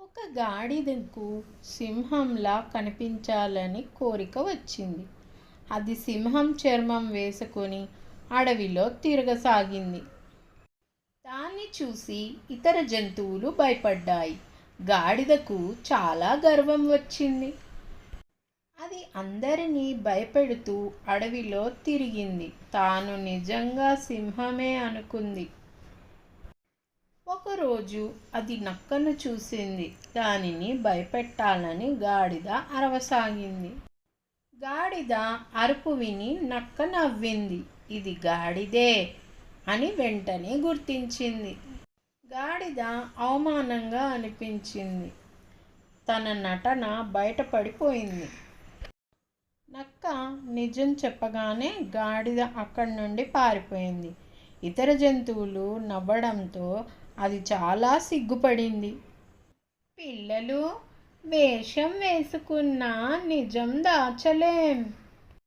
ఒక గాడిదకు సింహంలా కనిపించాలని కోరిక వచ్చింది. అది సింహం చర్మం వేసుకొని అడవిలో తిరగసాగింది. దాన్ని చూసి ఇతర జంతువులు భయపడ్డాయి. గాడిదకు చాలా గర్వం వచ్చింది. అది అందరినీ భయపెడుతూ అడవిలో తిరిగింది. తాను నిజంగా సింహమే అనుకుంది. ఒకరోజు అది నక్కను చూసింది. దానిని భయపెట్టాలని గాడిద అరవసాగింది. గాడిద అరుపు విని నక్క నవ్వింది. ఇది గాడిదే అని వెంటనే గుర్తించింది. గాడిద అవమానంగా అనిపించింది. తన నటన బయటపడిపోయింది. నక్క నిజం చెప్పగానే గాడిద అక్కడి నుండి పారిపోయింది. ఇతర జంతువులు నవ్వడంతో అది చాలా సిగ్గుపడింది. పిల్లలు, వేషం వేసుకున్నా నిజం దాచలేం.